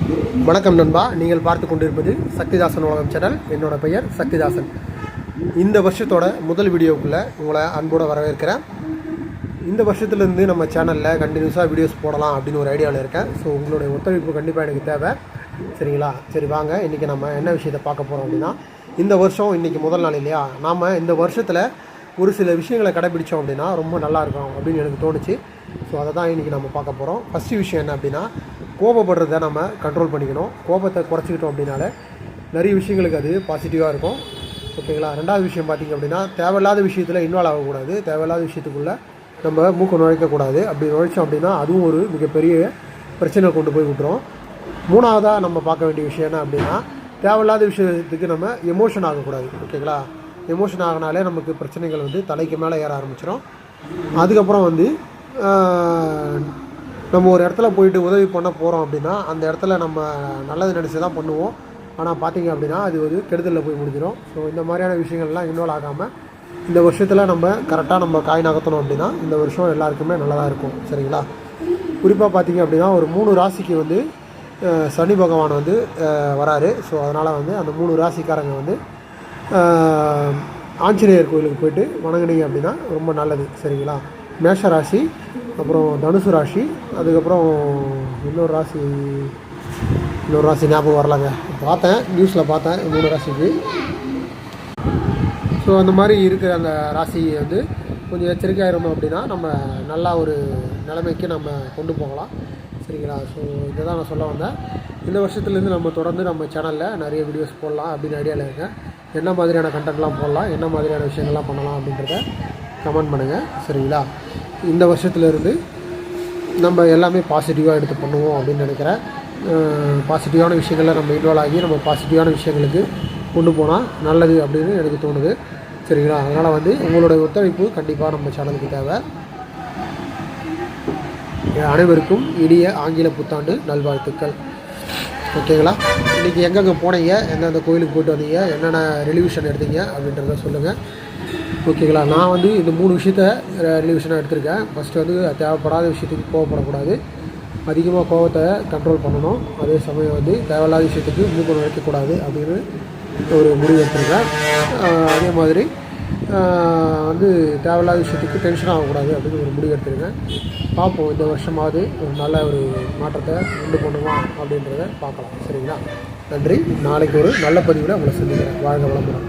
வணக்கம் நண்பா, நீங்கள் பார்த்து கொண்டிருப்பது சக்திதாசன் உலகம் சேனல். என்னோட பெயர் சக்திதாசன். இந்த வருஷத்தோட முதல் வீடியோக்குள்ளே உங்களை அன்போடு வரவேற்கிறேன். இந்த வருஷத்துலேருந்து நம்ம சேனலில் கண்டினியூஸாக வீடியோஸ் போடலாம் அப்படின்னு ஒரு ஐடியாவில் இருக்கேன். ஸோ உங்களுடைய ஒத்துழைப்பு கண்டிப்பாக எனக்கு தேவை, சரிங்களா? சரி வாங்க, இன்றைக்கி நம்ம என்ன விஷயத்தை பார்க்க போகிறோம் அப்படின்னா, இந்த வருஷம் இன்றைக்கி முதல் நாள் இல்லையா, நாம் இந்த வருஷத்தில் ஒரு சில விஷயங்களை கடைபிடித்தோம் அப்படின்னா ரொம்ப நல்லாயிருக்கும் அப்படின்னு எனக்கு தோணுச்சு. ஸோ அதை தான் இன்றைக்கி நம்ம பார்க்க போகிறோம். ஃபஸ்ட்டு விஷயம் என்ன அப்படின்னா, கோபப்படுறத நம்ம கண்ட்ரோல் பண்ணிக்கணும். கோபத்தை குறைச்சிக்கிட்டோம் அப்படின்னாலே நிறைய விஷயங்களுக்கு அது பாசிட்டிவாக இருக்கும், ஓகேங்களா? ரெண்டாவது விஷயம் பார்த்திங்க அப்படின்னா, தேவையில்லாத விஷயத்தில் இன்வால்வ் ஆகக்கூடாது. தேவையில்லாத விஷயத்துக்குள்ளே நம்ம மூக்க நுழைக்கக்கூடாது. அப்படி நுழைச்சோம் அப்படின்னா அதுவும் ஒரு மிகப்பெரிய பிரச்சனை கொண்டு போய் விட்டுரும். மூணாவதாக நம்ம பார்க்க வேண்டிய விஷயம் என்ன அப்படின்னா, தேவையில்லாத விஷயத்துக்கு நம்ம எமோஷன் ஆகக்கூடாது, ஓகேங்களா? எமோஷன் ஆகினாலே நமக்கு பிரச்சனைகள் வந்து தலைக்கு மேலே ஏற ஆரம்பிச்சிடும். அதுக்கப்புறம் வந்து நம்ம ஒரு இடத்துல போயிட்டு உதவி பண்ண போகிறோம் அப்படின்னா, அந்த இடத்துல நம்ம நல்லது நினச்சி தான் பண்ணுவோம். ஆனால் பார்த்திங்க அப்படின்னா அது ஒரு கெடுதலில் போய் முடிஞ்சிடும். ஸோ இந்த மாதிரியான விஷயங்கள்லாம் இன்வால்வ் ஆகாமல் இந்த வருஷத்தில் நம்ம கரெக்டாக நம்ம காய் நகர்த்தணும் அப்படின்னா இந்த வருஷம் எல்லாருக்குமே நல்லதாக இருக்கும், சரிங்களா? குறிப்பாக பார்த்திங்க அப்படின்னா ஒரு 3 ராசிக்கு வந்து சனி பகவான் வந்து வராரு. ஸோ அதனால் வந்து அந்த 3 ராசிக்காரங்க வந்து ஆஞ்சநேயர் கோயிலுக்கு போய்ட்டு வணங்குனீங்க அப்படின்னா ரொம்ப நல்லது, சரிங்களா? மேஷ ராசி, அப்புறம் தனுசு ராசி, அதுக்கப்புறம் இன்னொரு ராசி ஞாபகம் வரலாங்க, பார்த்தேன் நியூஸில் பார்த்தேன் 3 ராசிக்கு. ஸோ அந்த மாதிரி இருக்கிற அந்த ராசியை வந்து கொஞ்சம் எச்சரிக்கையாக இருந்தோம் அப்படின்னா நம்ம நல்லா ஒரு நிலைமைக்கு நம்ம கொண்டு போகலாம், சரிங்களா? ஸோ இதை தான் நான் சொல்ல வந்தேன். இந்த வருஷத்துலேருந்து நம்ம தொடர்ந்து நம்ம சேனலில் நிறைய வீடியோஸ் போடலாம் அப்படின்னு ஐடியாவில் இருக்கேன். என்ன மாதிரியான கண்டென்ட்லாம் போடலாம், என்ன மாதிரியான விஷயங்கள்லாம் பண்ணலாம் அப்படின்றத கமெண்ட் பண்ணுங்கள், சரிங்களா? இந்த வருஷத்துலேருந்து நம்ம எல்லாமே பாசிட்டிவாக எடுத்து பண்ணுவோம் அப்படின்னு நினைக்கிறேன். பாசிட்டிவான விஷயங்களில் நம்ம இன்வால்வ் ஆகி நம்ம பாசிட்டிவான விஷயங்களுக்கு கொண்டு போனால் நல்லது அப்படின்னு எனக்கு தோணுது, சரிங்களா? அதனால் வந்து உங்களுடைய ஒத்துழைப்பு கண்டிப்பாக நம்ம சேனலுக்கு தேவை. அனைவருக்கும் இனிய ஆங்கில புத்தாண்டு நல்வாழ்த்துக்கள், ஓகேங்களா? இன்றைக்கி எங்கெங்கே போனீங்க, எந்தெந்த கோயிலுக்கு போய்ட்டு வந்தீங்க, என்னென்ன ரெலிவியூஷன் எடுத்தீங்க அப்படின்றத சொல்லுங்கள், ஓகேங்களா? நான் வந்து இந்த 3 விஷயத்த ரெலிவியூஷனாக எடுத்திருக்கேன். ஃபஸ்ட்டு வந்து தேவைப்படாத விஷயத்துக்கு கோவப்படக்கூடாது, அதிகமாக கோவத்தை கண்ட்ரோல் பண்ணணும். அதே சமயம் வந்து தேவையில்லாத விஷயத்துக்கு மூக்க நுழைக்கக்கூடாது அப்படின்னு ஒரு முடிவு எடுத்திருக்கேன். அதே மாதிரி வந்து தேவையில்லாத விஷயத்துக்கு டென்ஷன் ஆகக்கூடாது அப்படின்னு ஒரு முடிவு எடுத்திருக்கேன். பார்ப்போம், இந்த வருஷமாவது ஒரு நல்ல ஒரு மாற்றத்தை உண்டு பண்ணுமா அப்படின்றத பார்க்கலாம், சரிங்களா? நன்றி. நாளைக்கு ஒரு நல்ல பதிவில் உங்களை சந்திக்கிறேன். வாழ்க வளமுடன்.